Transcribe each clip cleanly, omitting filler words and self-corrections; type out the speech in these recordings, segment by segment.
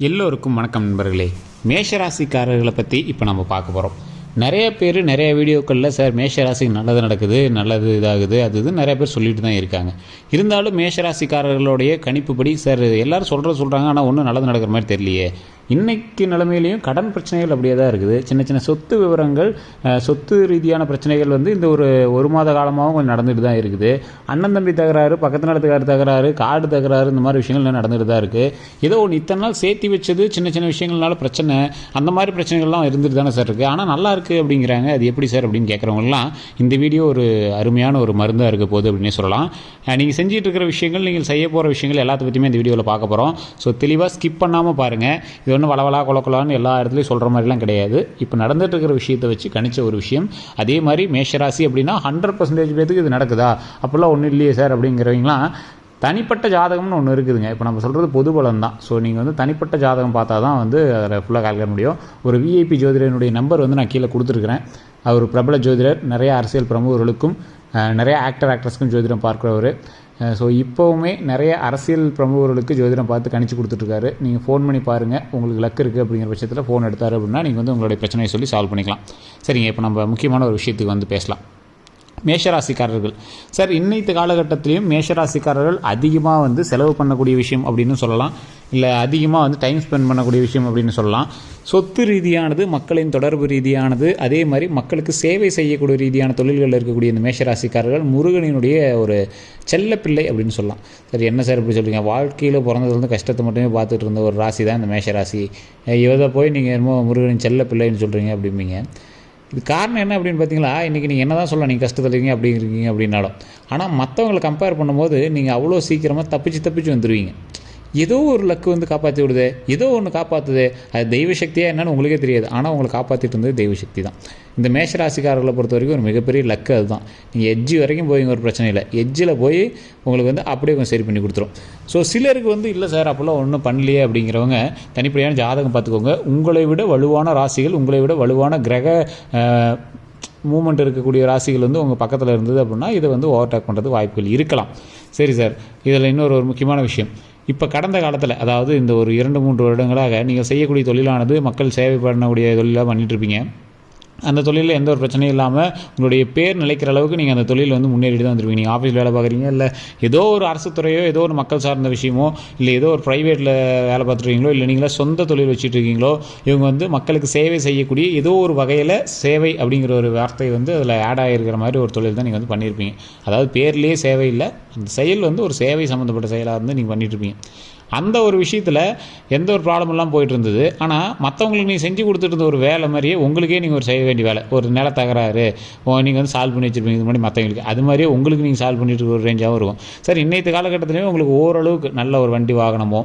எல்லோருக்கும் வணக்கம் நண்பர்களே. மேஷராசிக்காரர்களை பற்றி இப்போ நம்ம பார்க்க போகிறோம். நிறைய பேர் நிறைய வீடியோக்களில் சார் மேஷராசிக்கு நல்லது நடக்குது, நல்லது இதாகுது, அது இது நிறைய பேர் சொல்லிட்டு தான் இருக்காங்க. இருந்தாலும் மேஷராசிக்காரர்களுடைய கணிப்புப்படி சார் எல்லோரும் சொல்கிறாங்க, ஆனால் ஒன்றும் நல்லது நடக்கிற மாதிரி தெரியலையே. இன்றைக்கி நிலைமையிலையும் கடன் பிரச்சனைகள் அப்படியே தான் இருக்குது. சின்ன சின்ன சொத்து விவரங்கள், சொத்து ரீதியான பிரச்சனைகள் வந்து இந்த ஒரு மாத காலமாகவும் கொஞ்சம் நடந்துட்டு தான் இருக்குது. அண்ணன் தம்பி தகராறு, பக்கத்து நிலத்துக்கார தகராறு, காடு தகராறு, இந்த மாதிரி விஷயங்கள் நடந்துட்டு தான் இருக்குது. ஏதோ ஒன்று இத்தனை நாள் சேர்த்தி வச்சது சின்ன சின்ன விஷயங்கள்னால பிரச்சனை, அந்த மாதிரி பிரச்சனைகள்லாம் இருந்துட்டு தானே சார் இருக்குது. ஆனால் நல்லா இருக்குது அப்படிங்கிறாங்க. அது எப்படி சார் அப்படின்னு கேட்குறவங்கலாம் இந்த வீடியோ ஒரு அருமையான ஒரு மருந்தாக இருக்க போகுது அப்படின்னே சொல்லலாம். நீங்கள் செஞ்சுட்டு இருக்கிற விஷயங்கள், நீங்கள் செய்ய போகிற விஷயங்கள் எல்லாத்த பற்றியுமே இந்த வீடியோவில் பார்க்க போகிறோம். ஸோ தெளிவாக ஸ்கிப் பண்ணாமல் பாருங்கள். இது ஒன்றும் வளவலா கொலக்கலான்னு எல்லா இடத்துலையும் சொல்கிற மாதிரிலாம் கிடையாது. இப்போ நடந்துட்டு இருக்கிற விஷயத்தை வச்சு கணிச்ச ஒரு விஷயம். அதே மாதிரி மேஷராசி அப்படின்னா 100% பேருக்கு இது நடக்குதா, அப்போல்லாம் ஒன்றும் இல்லையே சார் அப்படிங்கிறவங்களாம் தனிப்பட்ட ஜாதகம்னு ஒன்று இருக்குதுங்க. இப்போ நம்ம சொல்கிறது பொது பலன் தான். ஸோ நீங்கள் வந்து தனிப்பட்ட ஜாதகம் பார்த்தா தான் வந்து அதில் ஃபுல்லாக கால்குலேட் முடியும். ஒரு விஐபி ஜோதிடனுடைய நம்பர் வந்து நான் கீழே கொடுத்துருக்குறேன். அவர் பிரபல ஜோதிடர், நிறைய அரசியல் பிரமுகர்களுக்கும் நிறைய ஆக்டர்ஸ்க்கும் ஜோதிடம் பார்க்குறவர். ஸோ இப்போவுமே நிறைய அரசியல் பிரமுகர்களுக்கு ஜோதிடம் பார்த்து கணிச்சு கொடுத்துட்ருக்காரு. நீங்கள் ஃபோன் பண்ணி பாருங்கள், உங்களுக்கு லக் இருக்குது அப்படிங்கிற பட்சத்தில் ஃபோன் எடுத்தார் அப்படின்னா நீங்கள் வந்து உங்களுடைய பிரச்சனையை சொல்லி சால்வ் பண்ணிக்கலாம். சரிங்க, இப்போ நம்ம முக்கியமான ஒரு விஷயத்துக்கு வந்து பேசலாம். மேஷராசிக்காரர்கள் சார், இன்னைத்து காலகட்டத்திலையும் மேஷராசிக்காரர்கள் அதிகமாக வந்து செலவு பண்ணக்கூடிய விஷயம் அப்படின்னு சொல்லலாம், இல்லை அதிகமாக வந்து டைம் ஸ்பெண்ட் பண்ணக்கூடிய விஷயம் அப்படின்னு சொல்லலாம். சொத்து ரீதியானது, மக்களின் தொடர்பு ரீதியானது, அதே மாதிரி மக்களுக்கு சேவை செய்யக்கூடிய ரீதியான தொழில்களில் இருக்கக்கூடிய இந்த மேஷராசிக்காரர்கள் முருகனினுடைய ஒரு செல்ல பிள்ளை அப்படின்னு சொல்லலாம். சரி, என்ன சார் இப்படி சொல்கிறீங்க? வாழ்க்கையில் பிறந்ததுலேருந்து கஷ்டத்தை மட்டுமே பார்த்துட்டு இருந்த ஒரு ராசி தான் இந்த மேஷராசி. இதை போய் நீங்கள் என்னமோ முருகனின் செல்ல பிள்ளைன்னு சொல்கிறீங்க அப்படிம்பீங்க. இது காரணம் என்ன அப்படின்னு பார்த்தீங்களா, இன்றைக்கி நீங்கள் என்ன தான் சொல்லலாம், நீங்கள் கஷ்டத்தில் இருக்கீங்க அப்படிங்கிறீங்க அப்படின்னாலும், ஆனால் மற்றவங்களை கம்பேர் பண்ணும்போது நீங்கள் அவ்வளோ சீக்கிரமாக தப்பிச்சு வந்துடுவீங்க. ஏதோ ஒரு லக்கு வந்து காப்பாற்றி விடுது, ஏதோ ஒன்று காப்பாற்றுது. அது தெய்வ சக்தியாக என்னன்னு உங்களுக்கே தெரியாது, ஆனால் உங்களை காப்பாற்றிட்டு இருந்தது தெய்வ சக்தி தான். இந்த மேஷராசிக்காரர்களை பொறுத்த வரைக்கும் ஒரு மிகப்பெரிய லக்கு அதுதான். நீங்கள் எட்ஜு வரைக்கும் போய் ஒரு பிரச்சனை இல்லை, எட்ஜில் போய் உங்களுக்கு வந்து அப்படியே கொஞ்சம் சரி பண்ணி கொடுத்துரும். ஸோ சிலருக்கு வந்து இல்லை சார் அப்போல்லாம் ஒன்றும் பண்ணலையே அப்படிங்கிறவங்க தனிப்படையான ஜாதகம் பார்த்துக்கோங்க. உங்களை விட வலுவான ராசிகள், உங்களை விட வலுவான கிரக மூமெண்ட் இருக்கக்கூடிய ராசிகள் வந்து உங்கள் பக்கத்தில் இருந்தது அப்படின்னா இதை வந்து ஓவர்டேக் பண்ணுறது வாய்ப்புகள் இருக்கலாம். சரி சார், இதில் இன்னொரு முக்கியமான விஷயம். இப்போ கடந்த காலத்தில், அதாவது இந்த ஒரு 2-3 வருடங்களாக நீங்கள் செய்யக்கூடிய தொழிலானது மக்கள் சேவை பண்ணக்கூடிய தொழிலாக பண்ணிகிட்ருப்பீங்க. அந்த தொழிலில் எந்த ஒரு பிரச்சனையும் இல்லாமல் உங்களுடைய பேர் நிலைக்கிற அளவுக்கு நீங்கள் அந்த தொழில் வந்து முன்னேறிட்டு தான் வந்துருவீங்க. நீங்கள் ஆஃபீஸில் வேலை பார்க்குறீங்க, இல்லை ஏதோ ஒரு அரசு துறையோ, ஏதோ ஒரு மக்கள் சார்ந்த விஷயமோ, இல்லை ஏதோ ஒரு ப்ரைவேட்டில் வேலை பார்த்துருக்கீங்களோ, இல்லை நீங்களே சொந்த தொழில் வச்சுட்டு இருக்கீங்களோ, இவங்க வந்து மக்களுக்கு சேவை செய்யக்கூடிய ஏதோ ஒரு வகையில் சேவை அப்படிங்கிற ஒரு வார்த்தை வந்து அதில் ஆட் ஆகிருக்கிற மாதிரி ஒரு தொழில் தான் நீங்கள் வந்து பண்ணியிருப்பீங்க. அதாவது பேர்லேயே சேவை இல்லை, அந்த செயல் வந்து ஒரு சேவை சம்மந்தப்பட்ட செயலாக இருந்து நீங்கள் பண்ணிகிட்ருப்பீங்க. அந்த ஒரு விஷயத்தில் எந்த ஒரு ப்ராப்ளம் எல்லாம் போயிட்டு இருந்தது. ஆனால் மற்றவங்களுக்கு நீங்கள் செஞ்சு கொடுத்துட்டு இருந்த ஒரு வேலை மாதிரியே உங்களுக்கே நீங்கள் ஒரு செய்ய வேண்டிய வேலை, ஒரு நில தகராறு நீங்கள் வந்து சால்வ் பண்ணி வச்சுருப்பீங்க இது மாதிரி மற்றவங்களுக்கு, அது மாதிரியே உங்களுக்கு நீங்கள் சால்வ் பண்ணிட்டு ஒரு ரேஞ்சாகவும் இருக்கும். சார், இன்னைத்து காலகட்டத்திலேயே உங்களுக்கு ஓரளவுக்கு நல்ல ஒரு வண்டி வாகனமோ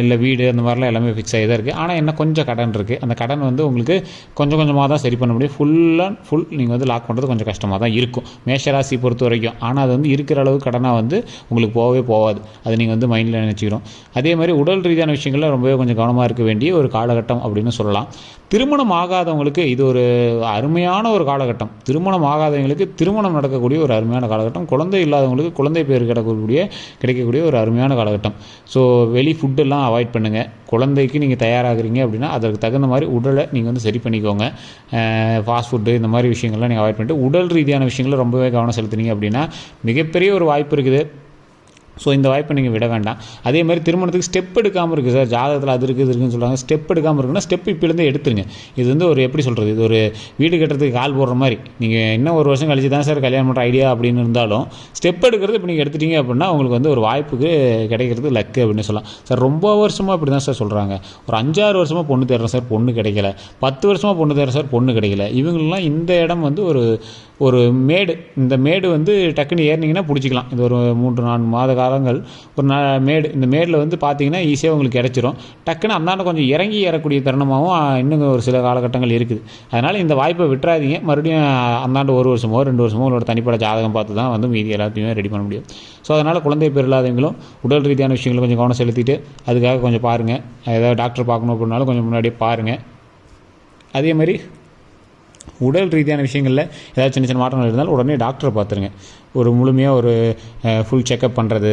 இல்லை வீடு அந்த மாதிரிலாம் எல்லாமே ஃபிக்ஸ் ஆகி தான் இருக்குது. ஆனால் என்ன கொஞ்சம் கடன் இருக்குது. அந்த கடன் வந்து உங்களுக்கு கொஞ்சம் கொஞ்சமாக தான் சரி பண்ண முடியும். ஃபுல் நீங்கள் வந்து லாக் பண்ணுறது கொஞ்சம் கஷ்டமாக தான் இருக்கும் மேஷராசி பொறுத்த வரைக்கும். ஆனால் அது வந்து இருக்கிற அளவுக்கு கடனாக வந்து உங்களுக்கு போகவே போகாது. அது நீங்கள் வந்து மைண்டில் நினச்சிக்கிறோம். அதே மாதிரி உடல் ரீதியான விஷயங்களில் ரொம்பவே கொஞ்சம் கவனமாக இருக்க வேண்டிய ஒரு காலகட்டம் அப்படின்னு சொல்லலாம். திருமணம் ஆகாதவங்களுக்கு இது ஒரு அருமையான ஒரு காலகட்டம். திருமணம் ஆகாதவங்களுக்கு திருமணம் நடக்கக்கூடிய ஒரு அருமையான காலகட்டம். குழந்தை இல்லாதவங்களுக்கு குழந்தை பேர் கிடைக்கக்கூடிய ஒரு அருமையான காலகட்டம். ஸோ வெளி ஃபுட்டெல்லாம் அவாய்ட் பண்ணுங்கள். குழந்தைக்கு நீங்கள் தயாராகிறீங்க அப்படின்னா அதற்கு தகுந்த மாதிரி உடலை நீங்கள் வந்து சரி பண்ணிக்கோங்க. ஃபாஸ்ட் ஃபுட்டு இந்த மாதிரி விஷயங்கள்லாம் நீங்கள் அவாய்ட் பண்ணிட்டு உடல் ரீதியான விஷயங்களில் ரொம்பவே கவனம் செலுத்துனீங்க அப்படின்னா மிகப்பெரிய ஒரு வாய்ப்பு இருக்குது. ஸோ இந்த வாய்ப்பை நீங்கள் விட வேண்டாம். அதே மாதிரி திருமணத்துக்கு ஸ்டெப் எடுக்காமல் இருக்குது சார், ஜாதகத்தில் அது இருக்குன்னு சொல்கிறாங்க. ஸ்டெப் எடுக்காமல் இருக்குன்னா ஸ்டெப் இப்போலேருந்து எடுத்துருங்க. இது வந்து ஒரு எப்படி சொல்கிறது, இது ஒரு வீடு கட்டுறதுக்கு கால் போடுற மாதிரி. நீங்கள் இன்னும் ஒரு வருஷம் கழிச்சு தான் சார் கல்யாணம் பண்ணுற ஐடியா அப்படின்னு இருந்தாலும் ஸ்டெப் எடுக்கிறது இப்போ நீங்கள் எடுத்துட்டீங்க அப்படின்னா உங்களுக்கு வந்து ஒரு வாய்ப்புக்கு கிடைக்கிறது லக்கு அப்படின்னு சொல்லலாம். சார் ரொம்ப வருஷமாக இப்படி தான் சார் சொல்கிறாங்க. ஒரு 5-6 வருஷமாக பொண்ணு தேடுறேன் சார், பொண்ணு கிடைக்கல. 10 வருஷமாக பொண்ணு தேடுறேன் சார், பொண்ணு கிடைக்கல. இவங்களெலாம் இந்த இடம் வந்து ஒரு மேடு. இந்த மேடு வந்து டக்குன்னு ஏறினீங்கன்னா பிடிச்சிக்கலாம். இது ஒரு 3-4 மாத காலங்கள் ஒரு மேடு. இந்த மேடில் வந்து பார்த்தீங்கன்னா ஈஸியாக உங்களுக்கு கிடச்சிரும். டக்குன்னு அந்தாண்ட கொஞ்சம் இறங்கி ஏறக்கூடிய தருணமாகவும் இன்னும் ஒரு சில காலகட்டங்கள் இருக்குது. அதனால் இந்த வாய்ப்பை விட்டுறாதீங்க. மறுபடியும் அந்தாண்டு 1 வருஷமோ 2 வருஷமோ உங்களோட தனிப்பட்ட ஜாதகம் பார்த்து தான் வந்து மீதி எல்லாத்தையுமே ரெடி பண்ண முடியும். ஸோ அதனால் குழந்தை பேர் இல்லாதவங்களும் உடல் ரீதியான விஷயங்களை கொஞ்சம் கவனம் செலுத்திட்டு அதுக்காக கொஞ்சம் பாருங்கள். ஏதாவது டாக்டர் பார்க்கணும் அப்படின்னாலும் கொஞ்சம் முன்னாடியே பாருங்கள். அதே மாதிரி உடல் ரீதியான விஷயங்களில் ஏதாவது சின்ன சின்ன மாற்றங்கள் இருந்தாலும் உடனே டாக்டரை பார்த்துருங்க. ஒரு முழுமையாக ஒரு ஃபுல் செக்கப் பண்ணுறது,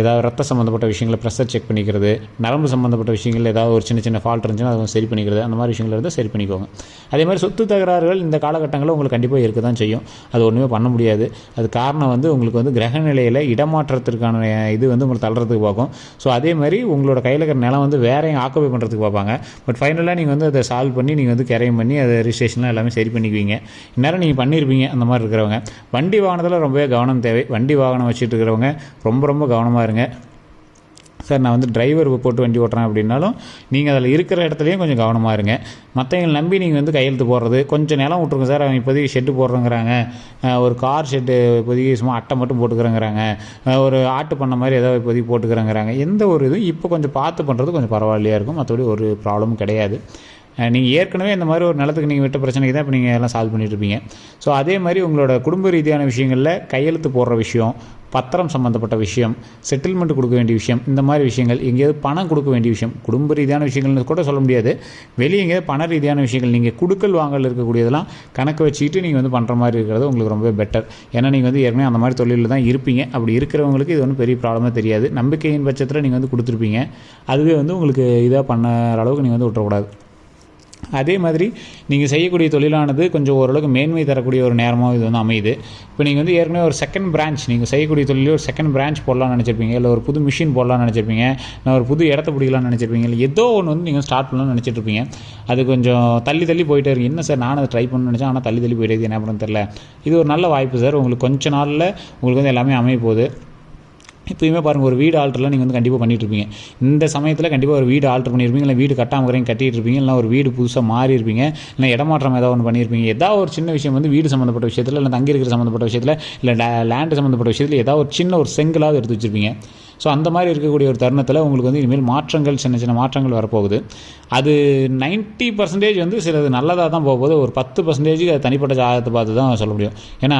ஏதாவது ரத்த சம்மந்தப்பட்ட விஷயங்களை ப்ரெஷர் செக் பண்ணிக்கிறது, நரம்பு சம்மந்தப்பட்ட விஷயங்கள் ஏதாவது ஒரு சின்ன சின்ன ஃபால்ட் இருந்துச்சுன்னா அதை சரி பண்ணிக்கிறது, அந்த மாதிரி விஷயங்கள் இருந்தால் சரி பண்ணிக்கோங்க. அதே மாதிரி சொத்து தகராறுகள் இந்த காலகட்டங்களில் உங்களுக்கு கண்டிப்பாக இருக்க தான் செய்யும். அது ஒன்றுமே பண்ண முடியாது. அது காரணம் உங்களுக்கு கிரக நிலையில் இடமாற்றத்திற்கான இது உங்களுக்கு தள்ளுறதுக்கு பார்க்கும். ஸோ அதே மாதிரி உங்களோட கையில் இருக்கிற நிலம் வேறையும் ஆக்குபை பண்ணுறதுக்கு பார்ப்பாங்க. பட் ஃபைனலாக நீங்கள் அதை சால்வ் பண்ணி நீங்கள் கரையம் பண்ணி அதை ரிஜிஸ்ட்ரேஷன்லாம் எல்லாமே சரி பண்ணிக்குவீங்க. இந்நேரம் நீங்கள் பண்ணியிருப்பீங்க. அந்த மாதிரி இருக்கிறவங்க வண்டி வாகனத்தில் ரொம்பவே கவனம் தேவை. வண்டி வாகனம் வச்சுட்டு இருக்கிறவங்க ரொம்ப ரொம்ப கவனமாக இருங்க. சார் நான் டிரைவர் போட்டு வண்டி ஓட்டுறேன் அப்படின்னாலும் நீங்கள் அதில் இருக்கிற இடத்துலையும் கொஞ்சம் கவனமாக இருங்க. மற்றவங்களை நம்பி நீங்கள் கையெழுத்து போடுறது, கொஞ்சம் நிலம் விட்ருங்க சார், அவங்க இப்போதைக்கு ஷெட்டு போடுறேங்கிறாங்க, ஒரு கார் ஷெட்டு இப்போதைக்கு சும்மா அட்டை மட்டும் போட்டுக்கிறேங்கிறாங்க, ஒரு ஆட்டு பண்ண மாதிரி ஏதாவது இப்போதைக்கு போட்டுக்கிறேங்கிறாங்க. எந்த ஒரு இதுவும் இப்போ கொஞ்சம் பார்த்து பண்ணுறது கொஞ்சம் பரவாயில்லையாக இருக்கும். மற்றபடி ஒரு ப்ராப்ளமும் கிடையாது. நீங்கள் ஏற்கனவே இந்த மாதிரி ஒரு நிலத்துக்கு நீங்கள் விட்ட பிரச்சனைக்கு தான் இப்போ நீங்கள் எல்லாம் சால்வ் பண்ணிட்டுருப்பீங்க. ஸோ அதே மாதிரி உங்களோட குடும்ப ரீதியான விஷயங்களில் கையெழுத்து போடுற விஷயம், பத்திரம் சம்மந்தப்பட்ட விஷயம், செட்டில்மெண்ட் கொடுக்க வேண்டிய விஷயம், இந்த மாதிரி விஷயங்கள், எங்கேயாவது பணம் கொடுக்க வேண்டிய விஷயம், குடும்ப ரீதியான விஷயங்கள்னு கூட சொல்ல முடியாது, வெளியே எங்கேயாவது பண ரீதியான விஷயங்கள், நீங்கள் கொடுக்கல் வாங்கல் இருக்கக்கூடியதெல்லாம் கணக்கு வச்சுக்கிட்டு நீங்கள் பண்ணுற மாதிரி இருக்கிறது உங்களுக்கு ரொம்பவே பெட்டர். ஏன்னா நீங்கள் ஏற்கனவே அந்த மாதிரி தொழிலில் தான் இருப்பீங்க. அப்படி இருக்கிறவங்களுக்கு இது ஒன்றும் பெரிய ப்ராப்ளமாக தெரியாது. நம்பிக்கையின் பட்சத்தில் நீங்கள் கொடுத்துருப்பீங்க. அதுவே உங்களுக்கு இதாக பண்ணுற அளவுக்கு நீங்கள் விட்டுறக்கூடாது. அதே மாதிரி நீங்கள் செய்யக்கூடிய தொழிலானது கொஞ்சம் ஓரளவுக்கு மேன்மை தரக்கூடிய ஒரு நேரமாக இது அமையுது. இப்போ நீங்கள் ஏற்கனவே ஒரு செகண்ட் பிரான்ச், நீங்கள் செய்யக்கூடிய தொழிலே ஒரு செகண்ட் பிரான்ச் போடலாம்னு நினச்சிருப்பீங்க, இல்லை ஒரு புது மிஷின் போடலாம்னு நினச்சிருப்பீங்க, நான் ஒரு புது இடத்த பிடிக்கலாம்னு நினச்சிருப்பீங்க, இல்லை ஏதோ ஒன்று நீங்கள் ஸ்டார்ட் பண்ணலாம்னு நினச்சிட்ருப்பீங்க. அது கொஞ்சம் தள்ளி போயிட்டே இருக்கு. என்ன சார் நானும் அதை ட்ரை பண்ணணும்னு நினச்சேன், ஆனால் தள்ளி போயிட்டே என்ன பண்ணணும்னு தெரில. இது ஒரு நல்ல வாய்ப்பு சார். உங்களுக்கு கொஞ்ச நாளில் உங்களுக்கு எல்லாமே அமைய போகுது. இப்போயுமே பாருங்கள், ஒரு வீடு ஆல்ட்ரெலாம் நீங்கள் கண்டிப்பாக பண்ணிட்டுருப்பீங்க. இந்த சமயத்தில் கண்டிப்பாக ஒரு வீடு ஆல்ட்ரு பண்ணியிருப்பீங்க, இல்லை வீடு கட்டாமல் கட்டிகிட்டு இருப்பீங்க, இல்லை ஒரு வீடு புதுசாக மாறி இருப்பீங்க, இல்லை இடமாற்றம் ஏதாவது ஒன்று பண்ணியிருப்பீங்க. ஏதாவது ஒரு சின்ன விஷயம் வீடு சம்மந்தப்பட்ட விஷயத்தில், இல்லை தங்கி இருக்கிற சம்மந்தப்பட்ட விஷயத்தில், இல்லை லேண்டு சம்மந்தப்பட்ட விஷயத்தில் ஏதாவது ஒரு சின்ன ஒரு செங்கலாவது எடுத்து வச்சுருப்பீங்க. ஸோ அந்த மாதிரி இருக்கக்கூடிய ஒரு தருணத்தில் உங்களுக்கு இனிமேல் மாற்றங்கள், சின்ன மாற்றங்கள் வரப்போகுது. அது 90% சிலது நல்லதாக தான் போகுது. ஒரு 10% அது தனிப்பட்ட ஜாதகத்தை பார்த்து தான் சொல்ல முடியும். ஏன்னா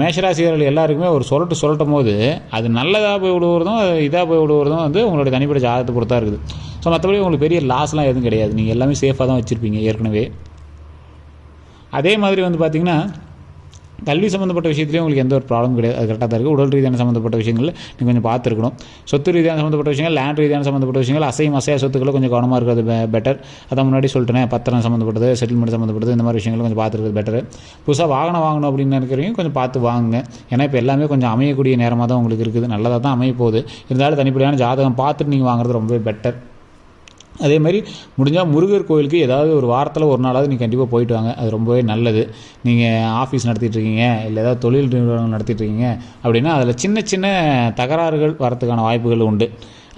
மேஷராசிகர்கள் எல்லாருக்குமே ஒரு சொல்லும் போது அது நல்லதாக போய் விடுவதும் இதாக போய் விடுவதும் உங்களுடைய தனிப்பட்ட ஜாதகத்தை பொறுத்தா இருக்குது. ஸோ மற்றபடி உங்களுக்கு பெரிய லாஸ்லாம் எதுவும் கிடையாது. நீங்கள் எல்லாமே சேஃபாக தான் வச்சுருப்பீங்க ஏற்கனவே. அதே மாதிரி பார்த்திங்கன்னா கல்வி சம்மந்தப்பட்ட விஷயத்துலேயும் உங்களுக்கு எந்த ஒரு ப்ராப்ளம் கிடையாது. அது கரெக்டாக தான் இருக்குது. உடல் ரீதியான சம்மந்தப்பட்ட விஷயங்கள் நீங்கள் கொஞ்சம் பார்த்துருக்கணும். சொத்து ரீதியான சம்மந்தப்பட்ட விஷயங்கள், லேண்ட் ரீதியான சம்மந்தப்பட்ட விஷயங்கள், அசையா சொத்துக்களை கொஞ்சம் கவனமாக இருக்கிறது பெட்டர். அதான் முன்னாடி சொல்லிட்டேன், பத்திரம் சம்மந்தப்பட்டது, செட்டில்மெண்ட் சம்மந்தப்பட்டது, இந்த மாதிரி விஷயங்கள் கொஞ்சம் பார்த்துருக்கிறது பெட்டர். புதுசாக வாகனம் வாங்கணும் அப்படின்னு நினைக்கிறவங்க கொஞ்சம் பார்த்து வாங்குங்க. ஏன்னா இப்போ எல்லாமே கொஞ்சம் அமையக்கூடிய நேரமாக தான் உங்களுக்கு இருக்குது. நல்லதாக தான் அமைய போகுது. இருந்தாலும் தனிப்படையான ஜாதகம் பார்த்துட்டு நீங்கள் வாங்குறது ரொம்பவே பெட்டர். அதே மாதிரி முடிஞ்சால் முருகர் கோயிலுக்கு ஏதாவது ஒரு வாரத்தில் ஒரு நாளாவது நீங்கள் கண்டிப்பாக போயிட்டு வாங்க. அது ரொம்பவே நல்லது. நீங்கள் ஆஃபீஸ் நடத்திட்டுருக்கீங்க, இல்லை ஏதாவது தொழில் நிறுவனம் நடத்திட்டுருக்கீங்க அப்படின்னா அதில் சின்ன சின்ன தகராறுகள் வரத்துக்கான வாய்ப்புகள் உண்டு.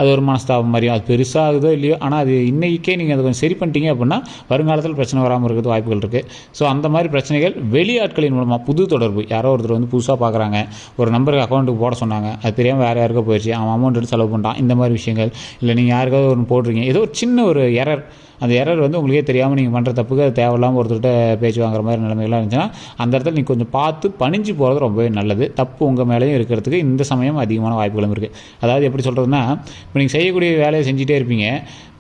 அது ஒரு மனஸ்தாபம் மாதிரியும், அது பெருசாகுதோ இல்லையோ, ஆனால் அது இன்றைக்கே நீங்கள் அதை கொஞ்சம் சரி பண்ணிட்டீங்க அப்படின்னா வருங்காலத்தில் பிரச்சனை வராமல் இருக்கிறது வாய்ப்புகள் இருக்குது. ஸோ அந்த மாதிரி பிரச்சனைகள் வெளியாட்களின் மூலமாக, புது தொடர்பு, யாரோ ஒருத்தர் புதுசாக பார்க்குறாங்க, ஒரு நம்பருக்கு அக்கௌண்ட்டுக்கு போட சொன்னாங்க, அது தெரியாமல் வேறு யாருக்கோ போயிடுச்சு, அவன் அமௌண்ட் எடுத்து செலவு பண்ணிட்டான், இந்த மாதிரி விஷயங்கள், இல்லை நீங்கள் யாருக்காவது ஒன்று போடுறீங்க, ஏதோ ஒரு சின்ன ஒரு எரர், அந்த எரர் உங்களுக்கே தெரியாமல் நீங்கள் பண்ணுற தப்புக்கு அது தேவையில்லாமல் ஒருத்தர்கிட்ட பேச்சு வாங்குற மாதிரி நிலைமைகள்லாம் இருந்துச்சுன்னா அந்த இடத்துல நீங்கள் கொஞ்சம் பார்த்து பணிஞ்சு போகிறது ரொம்பவே நல்லது. தப்பு உங்கள் மேலேயும் இருக்கிறதுக்கு இந்த சமயம் அதிகமான வாய்ப்புகளும் இருக்குது. அதாவது எப்படி சொல்கிறதுனா, இப்போ நீங்கள் செய்யக்கூடிய வேலையை செஞ்சுட்டே இருப்பீங்க,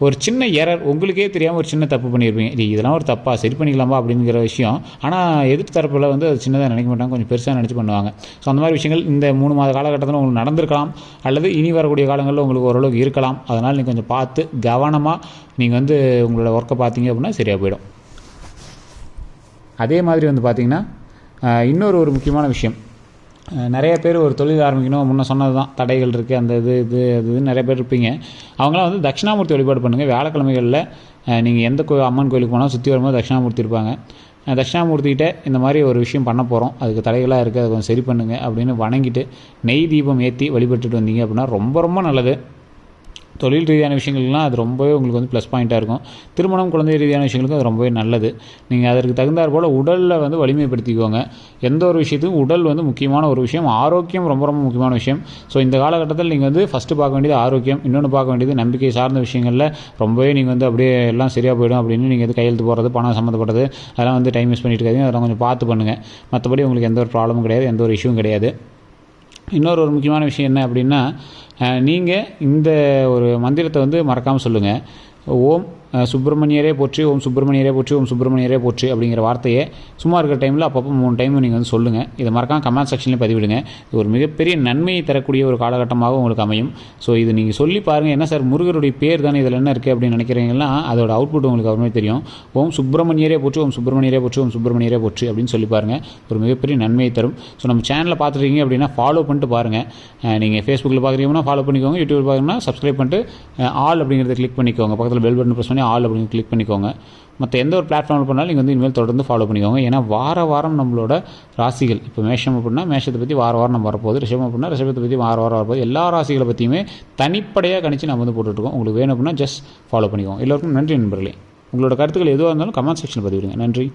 ஒரு சின்ன எரர் உங்களுக்கே தெரியாமல் ஒரு சின்ன தப்பு பண்ணியிருப்பீங்க, இதெல்லாம் ஒரு தப்பாக சரி பண்ணிக்கலாமா அப்படிங்கிற விஷயம். ஆனால் எதிர்த்து தரப்பில் அது சின்னதாக நினைக்க மாட்டாங்க, கொஞ்சம் பெருசாக நினச்சி பண்ணுவாங்க. ஸோ அந்த மாதிரி விஷயங்கள் இந்த 3 மாத காலகட்டத்தில் உங்களுக்கு நடந்திருக்கலாம், அல்லது இனி வரக்கூடிய காலங்களில் உங்களுக்கு ஓரளவுக்கு இருக்கலாம். அதனால் நீங்கள் கொஞ்சம் பார்த்து கவனமாக நீங்கள் உங்களோட ஒர்க்கை பார்த்தீங்க அப்படின்னா சரியாக போயிடும். அதே மாதிரி பார்த்திங்கன்னா இன்னொரு ஒரு முக்கியமான விஷயம், நிறைய பேர் ஒரு தொழில் ஆரம்பிக்கணும், முன்ன சொன்னது தான், தடைகள் இருக்குது, அந்த இது நிறைய பேர் இருப்பீங்க. அவங்களாம் தட்சிணாமூர்த்தி வழிபாடு பண்ணுங்கள். வியாழக்கிழமைகளில் நீங்கள் எந்த அம்மன் கோயிலுக்கு போனாலும் சுற்றி வரும்போது தட்சிணாமூர்த்தி இருப்பாங்க. தட்சிணாமூர்த்திகிட்ட இந்த மாதிரி ஒரு விஷயம் பண்ண போகிறோம், அதுக்கு தடைகளாக இருக்குது, அதை கொஞ்சம் சரி பண்ணுங்கள் அப்படின்னு வணங்கிட்டு நெய் தீபம் ஏற்றி வழிபட்டுட்டு வந்தீங்க அப்படின்னா ரொம்ப ரொம்ப நல்லது. தொழில் ரீதியான விஷயங்கள்லாம் அது ரொம்பவே உங்களுக்கு ப்ளஸ் பாயிண்ட்டாக இருக்கும். திருமணம், குழந்தை ரீதியான விஷயங்களுக்கும் அது ரொம்பவே நல்லது. நீங்கள் அதற்கு தகுந்தாற் போல் உடலில் வலிமைப்படுத்திக்கோங்க. எந்த ஒரு விஷயத்துக்கும் உடல் முக்கியமான ஒரு விஷயம். ஆரோக்கியம் ரொம்ப ரொம்ப முக்கியமான விஷயம். ஸோ இந்த காலகட்டத்தில் நீங்கள் ஃபஸ்ட்டு பார்க்க வேண்டியது ஆரோக்கியம், இன்னொன்று பார்க்க வேண்டியது நம்பிக்கை சார்ந்த விஷயங்களில் ரொம்பவே நீங்கள் அப்படியே எல்லாம் சரியாக போயிடும் அப்படின்னு நீங்கள் கையெழுத்து போடுறது, பணம் சம்மந்தப்பட்டது, அதெல்லாம் டைம் வேஸ்ட் பண்ணிட்டு இருக்காதீங்க. அதெல்லாம் கொஞ்சம் பார்த்து பண்ணுங்கள். மற்றபடி உங்களுக்கு எந்த ஒரு ப்ராப்ளமும் கிடையாது, எந்த ஒரு இஷ்யூவும் கிடையாது. இன்னொரு முக்கியமான விஷயம் என்ன அப்படின்னா, நீங்கள் இந்த ஒரு மந்திரத்தை மறக்காமல் சொல்லுங்கள். ஓம் சுப்பிரமணியரே போற்றி, ஓம் சுப்பிரமணியரே போற்றி, ஓம் சுப்பிரமணியரே போற்றி அப்படிங்கிற வார்த்தையை சும்மா இருக்கிற டைமில் அப்பப்போ 3 டைம் நீங்கள் வந்து சொல்லுங்கள். இதை மறக்காம கமெண்ட் செக்ஷன்லேயும் பதிவிடுங்க. இது ஒரு மிகப்பெரிய நன்மையை தரக்கூடிய ஒரு காலகட்டமாக உங்களுக்கு அமையும். ஸோ இது நீங்கள் சொல்லி பாருங்கள். என்ன சார் முருகருடைய பேர் தானே இதில் என்ன இருக்குது அப்படின்னு நினைக்கிறீங்கன்னா அதோட அவுட்புட் உங்களுக்கு அப்புறமே தெரியும். ஓம் சுப்பிரமணியரே போற்றி, ஓம் சுப்பிரமணியரே போற்றி, ஓம் சுப்பிரமணியரே போற்றி அப்படின்னு சொல்லி பாருங்கள். ஒரு மிகப்பெரிய நன்மையை தரும். ஸோ நம்ம சேனலில் பார்த்துருக்கீங்க அப்படின்னா ஃபாலோ பண்ணிட்டு பாருங்கள். நீங்கள் ஃபேஸ்புக்கில் பார்க்குறீங்கன்னா ஃபாலோ பண்ணிக்கோங்க, யூடியூப் பார்க்குறீங்கன்னா சப்ஸ்கிரைப் பண்ணிட்டு ஆல் அப்படிங்கிறத கிளிக் பண்ணிக்கோங்க. பக்கத்தில் பெல் பட்டன் ப்ரெஸ் பண்ணி ஆல் அப்படின்னு கிளிக் பண்ணிக்கோங்க. மற்ற எந்த ஒரு பிளாட்ஃபார்மில் பண்ணாலும் நீங்கள் வந்து இனிமேல் தொடர்ந்து ஃபாலோ பண்ணிக்கோங்க. ஏன்னா வாரம் நம்மளோட ராசிகள், இப்போ மேஷம் அப்படின்னா மேஷத்தை பற்றி வாரம் நம்ம வரப்போகுது, ரிஷபம் அப்படின்னா ரிஷபத்தை பற்றி வாரம் வரப்போகுது. எல்லா ராசிகளை பற்றியுமே தனிப்படையாக கணிச்சு நம்ம வந்து போட்டுட்ருக்கோம். உங்களுக்கு வேணும் அப்படின்னா ஜஸ்ட் ஃபாலோ பண்ணிக்கோங்க. எல்லோருக்கும் நன்றி நண்பர்களே. உங்களோட கருத்துக்கள் எதுவாக இருந்தாலும் கமெண்ட் செக்ஷனில் பதிவிடுங்க. நன்றி.